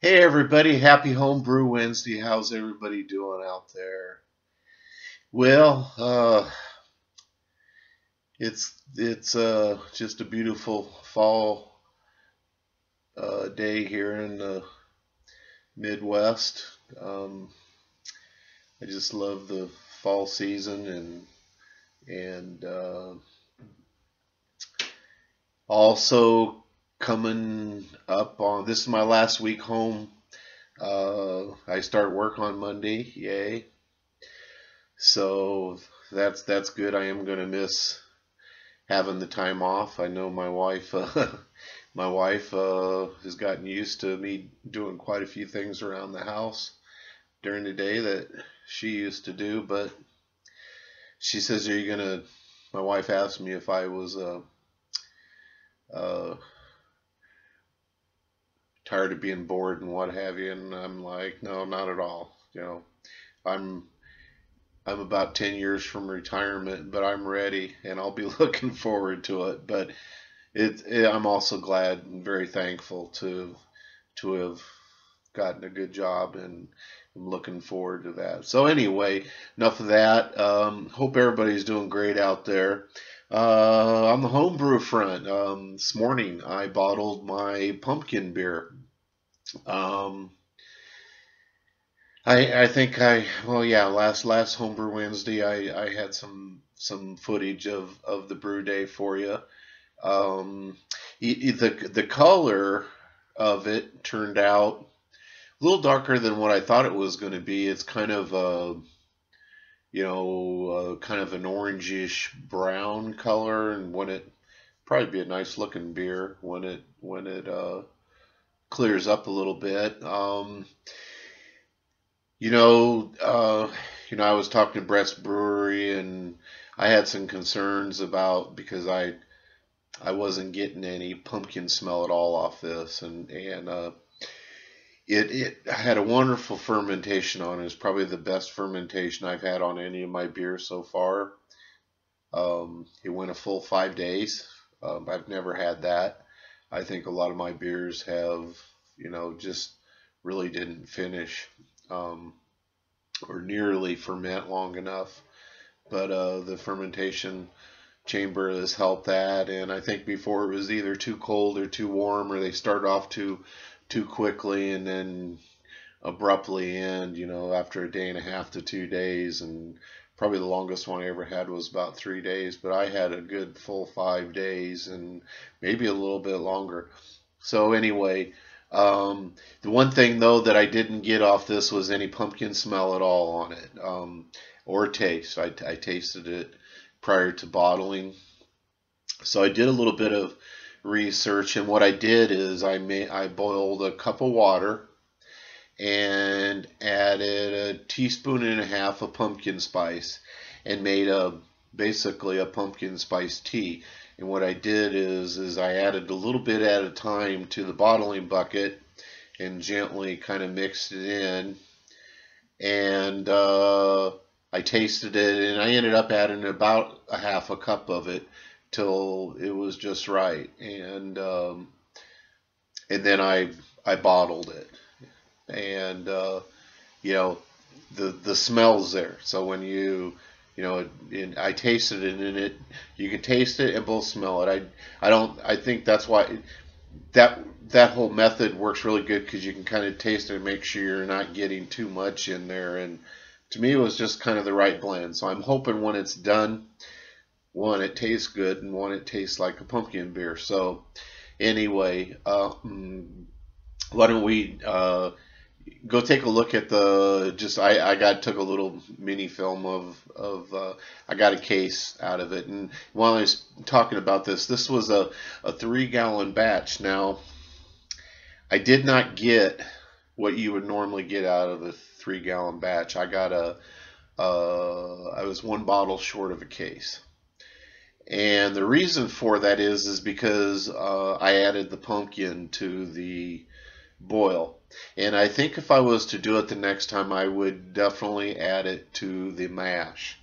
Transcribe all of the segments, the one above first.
Hey everybody, happy Homebrew Wednesday. How's everybody doing out there? Well, it's just a beautiful fall day here in the Midwest. Um, I just love the fall season and also coming up on this is my last week home. I start work on Monday. Yay! So that's good. I am gonna miss having the time off. I know my wife has gotten used to me doing quite a few things around the house during the day that she used to do, but she says, "Are you gonna?" My wife asked me if I was uh, tired of being bored and what have you, and I'm like, "No, not at all." I'm I'm about 10 years from retirement, but I'm ready and I'll be looking forward to it. But I'm also glad and very thankful to have gotten a good job, and I'm looking forward to that. So anyway, enough of that. Hope everybody's doing great out there. On the homebrew front, this morning I bottled my pumpkin beer. Um, I think well, yeah, last homebrew Wednesday I had some footage of the brew day for you. Um, the color of it turned out a little darker than what I thought it was going to be. It's kind of kind of an orangish brown color, and when it probably be a nice looking beer when it clears up a little bit. You know, uh, I was talking to Brett's Brewery, and I had some concerns about because I wasn't getting any pumpkin smell at all off this, and it had a wonderful fermentation on it. It's probably the best fermentation I've had on any of my beers so far. It went a full 5 days. I've never had that. I think a lot of my beers have, just really didn't finish um, or nearly ferment long enough. But the fermentation chamber has helped that. And I think before it was either too cold or too warm, or they start off too quickly and then abruptly end, after a day and a half to 2 days. And probably the longest one I ever had was about 3 days, but I had a good full 5 days and maybe a little bit longer. So anyway, the one thing though that I didn't get off this was any pumpkin smell at all on it, or taste. I tasted it prior to bottling, so I did a little bit of research, and what I did is I boiled a cup of water and added a teaspoon and a half of pumpkin spice and made a basically a pumpkin spice tea. And what I did is I added a little bit at a time to the bottling bucket and gently kind of mixed it in. And I tasted it, and I ended up adding about a half a cup of it till it was just right. And then I bottled it, and you know the smells there. So when I tasted it, and you could taste it and both smell it. I don't I think that's why that that whole method works really good because you can kind of taste it and make sure you're not getting too much in there. And to me, it was just kind of the right blend. So I'm hoping when it's done, one, it tastes good, and one, it tastes like a pumpkin beer. So anyway, why don't we go take a look at the just I got took a little mini film of I got a case out of it. And while I was talking about this was a 3 gallon batch. Now I did not get what you would normally get out of a 3 gallon batch. I was one bottle short of a case. And the reason for that is because I added the pumpkin to the boil. And I think if I was to do it the next time, I would definitely add it to the mash.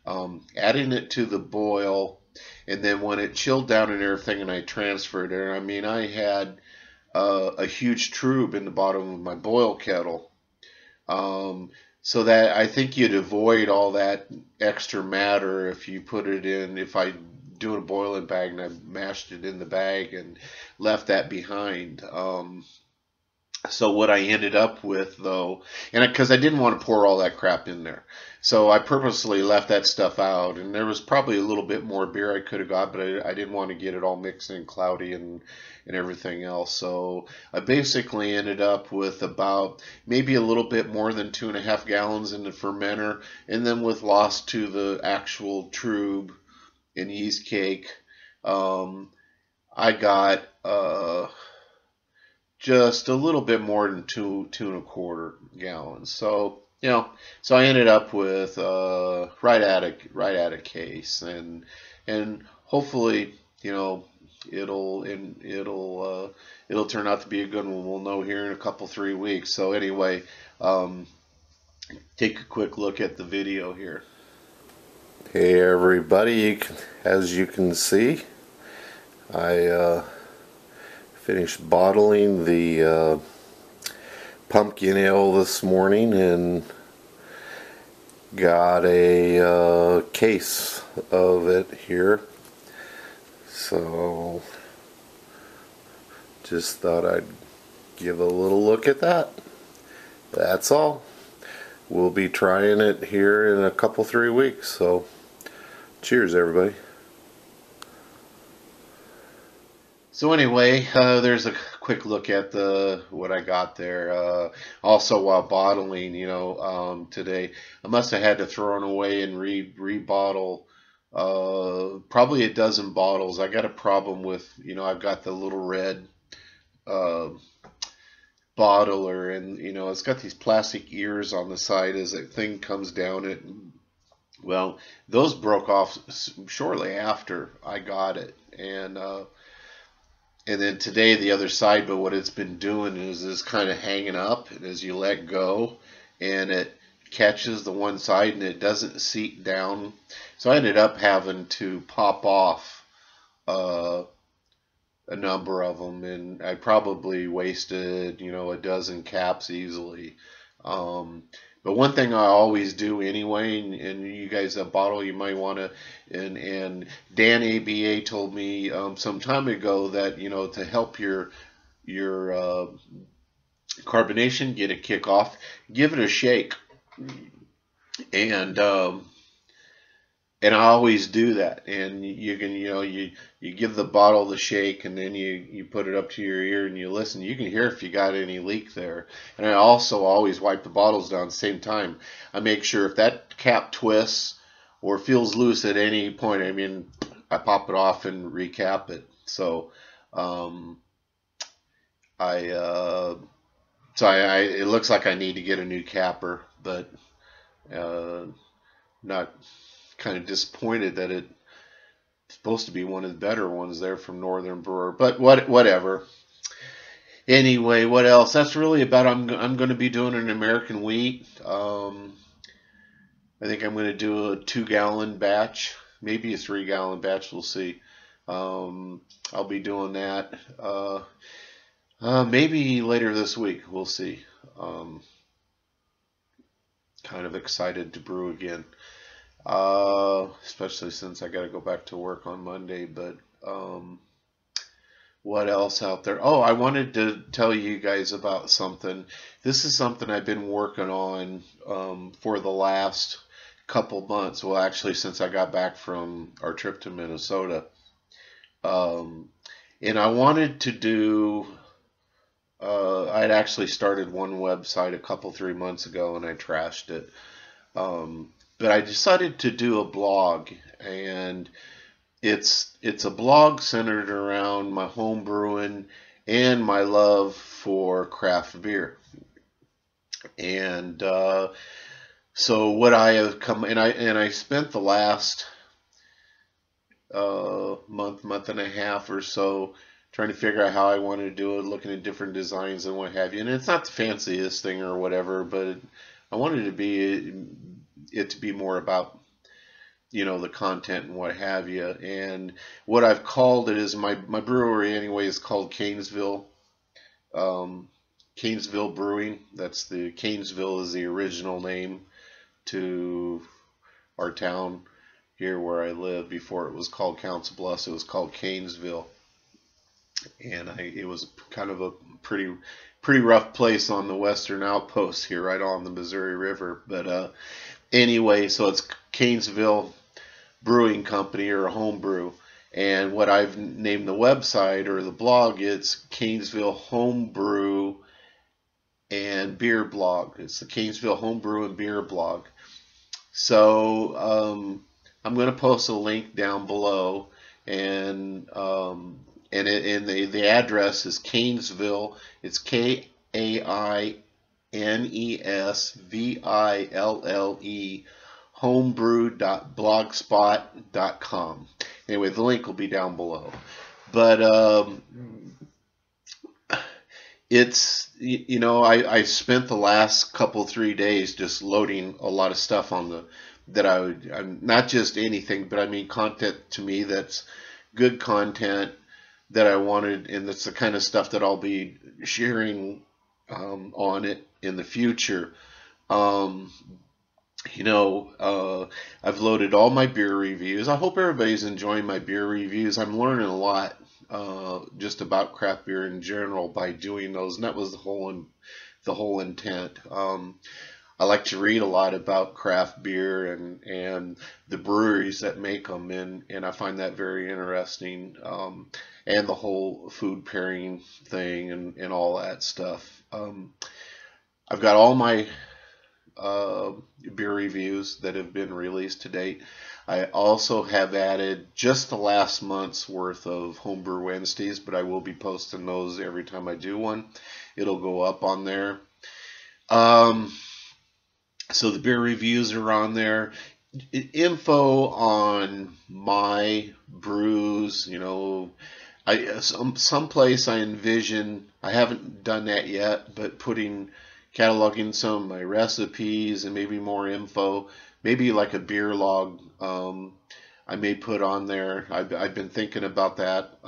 Adding it to the boil, and then when it chilled down and everything, and I transferred it. I mean, I had a huge tube in the bottom of my boil kettle. So that I think you'd avoid all that extra matter if you put it in, if I do a boiling bag and I mashed it in the bag and left that behind. So what I ended up with though, and because I didn't want to pour all that crap in there, so I purposely left that stuff out. And there was probably a little bit more beer I could have got, but I didn't want to get it all mixed and cloudy and everything else. So I basically ended up with about maybe a little bit more than 2.5 gallons in the fermenter, and then with loss to the actual trube and yeast cake, I got just a little bit more than 2.25 gallons. So so I ended up with right at a case, and hopefully it'll turn out to be a good one. We'll know here in a couple 3 weeks. So anyway, take a quick look at the video here. Hey everybody, as you can see, I finished bottling the pumpkin ale this morning and got a case of it here. So just thought I'd give a little look at that. That's all. We'll be trying it here in a couple 3 weeks. So cheers everybody. So anyway, there's a quick look at what I got there. Also, while bottling, today I must have had to throw it away and rebottle probably a dozen bottles. I got a problem with, I've got the little red bottler, and it's got these plastic ears on the side as that thing comes down it. Well, those broke off shortly after I got it, and then today the other side, but what it's been doing is kind of hanging up, and as you let go, and it catches the one side and it doesn't seat down. So I ended up having to pop off a number of them, and I probably wasted a dozen caps easily. But one thing I always do anyway, and you guys that bottle, you might want to, and Dan ABA told me some time ago that to help your carbonation get a kick off, give it a shake, and I always do that. And you can you give the bottle the shake, and then you put it up to your ear and you listen. You can hear if you got any leak there. And I also always wipe the bottles down at the same time. I make sure if that cap twists or feels loose at any point, I pop it off and recap it. So it looks like I need to get a new capper, but not kind of disappointed that it's supposed to be one of the better ones there from Northern Brewer, but whatever. Anyway, what else? That's really about. I'm going to be doing an American wheat. I think I'm going to do a 2-gallon batch, maybe a 3-gallon batch. We'll see. I'll be doing that maybe later this week. We'll see. Kind of excited to brew again. Especially since I got to go back to work on Monday. But what else out there? Oh, I wanted to tell you guys about something. This is something I've been working on for the last couple months. Well, actually, since I got back from our trip to Minnesota. And I wanted to do. I'd actually started one website a couple 3 months ago, and I trashed it. But I decided to do a blog, and it's a blog centered around my home brewing and my love for craft beer. And so what I have come, and I spent the last month and a half or so trying to figure out how I wanted to do it, looking at different designs and what have you. And it's not the fanciest thing or whatever, but I wanted it to be more about the content and what have you. And what I've called it is my brewery anyway is called Canesville um, Canesville Brewing. That's the Canesville is the original name to our town here where I live. Before it was called Council Bluffs, it was called Canesville, and it was kind of a pretty rough place on the western outpost here, right on the Missouri River. But anyway, so it's Canesville Brewing Company or a homebrew. And what I've named the website or the blog, it's Canesville Homebrew and Beer Blog. It's the Canesville Homebrew and Beer Blog. So I'm going to post a link down below, and the address is Canesville. It's KAINESVILLE homebrew.blogspot.com. Anyway, the link will be down below. But it's, I spent the last couple 3 days just loading a lot of stuff on that I'm not just anything, but I mean content to me that's good content that I wanted, and that's the kind of stuff that I'll be sharing on it in the future. Um, I've loaded all my beer reviews. I hope everybody's enjoying my beer reviews. I'm learning a lot just about craft beer in general by doing those, and that was the whole intent. I like to read a lot about craft beer and the breweries that make them, and I find that very interesting. And the whole food pairing thing and all that stuff. I've got all my beer reviews that have been released to date. I also have added just the last month's worth of Homebrew Wednesdays, but I will be posting those every time I do one. It'll go up on there. So the beer reviews are on there. Info on my brews, someplace I envision. I haven't done that yet, but cataloging some of my recipes and maybe more info, maybe like a beer log. I may put on there. I've been thinking about that.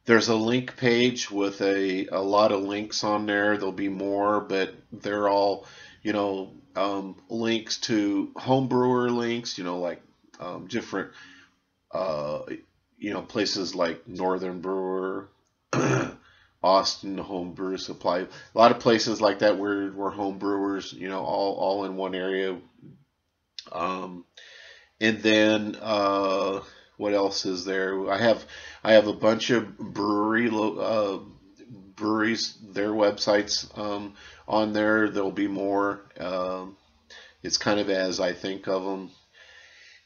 There's a link page with a lot of links on there. There'll be more, but they're all, links to homebrewer links, like different, places like Northern Brewer, Austin Homebrew Supply, a lot of places like that where home brewers, all in one area. And then what else is there? I have a bunch of breweries, their websites on there. There'll be more. It's kind of as I think of them.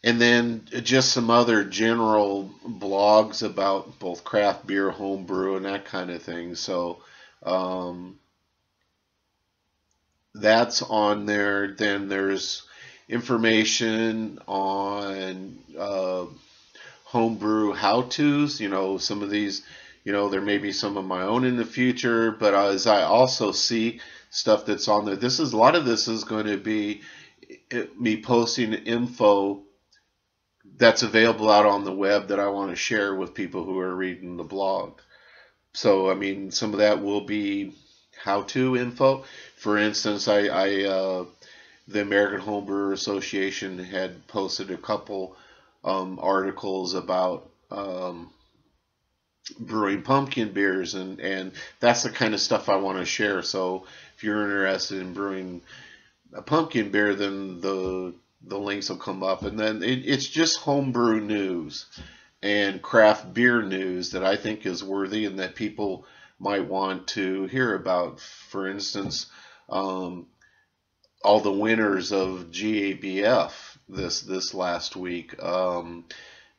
And then just some other general blogs about both craft beer, homebrew, and that kind of thing. So that's on there. Then there's information on homebrew how-tos. Some of these, there may be some of my own in the future, but as I also see stuff that's on there, a lot of this is going to be me posting info that's available out on the web that I want to share with people who are reading the blog. So, I mean, some of that will be how-to info. For instance, the American Homebrewer Association had posted a couple articles about brewing pumpkin beers, and that's the kind of stuff I want to share. So if you're interested in brewing a pumpkin beer, then the links will come up, and then it's just homebrew news and craft beer news that I think is worthy and that people might want to hear about. For instance, all the winners of GABF this last week.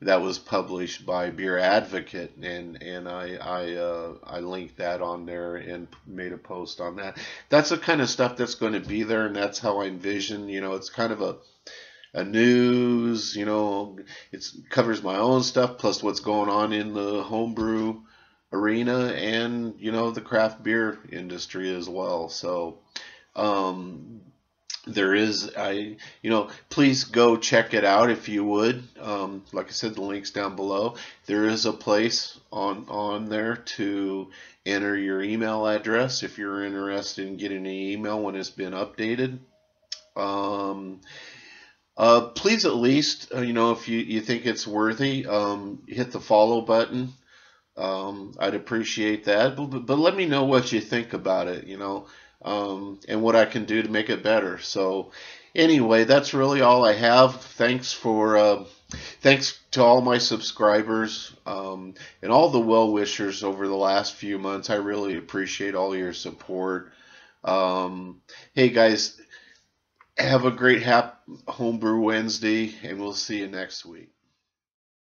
That was published by Beer Advocate, and I linked that on there and made a post on that. That's the kind of stuff that's going to be there, and that's how I envision. It's kind of a news. It covers my own stuff plus what's going on in the homebrew arena and the craft beer industry as well. So there is please go check it out if you would. Like I said, the link's down below. There is a place on there to enter your email address if you're interested in getting an email when it's been updated. Um, Please at least, if you think it's worthy, hit the follow button. I'd appreciate that, but let me know what you think about it, and what I can do to make it better. So, anyway, that's really all I have. Thanks to all my subscribers, and all the well wishers over the last few months. I really appreciate all your support. Hey guys, have a great Homebrew Wednesday, and we'll see you next week.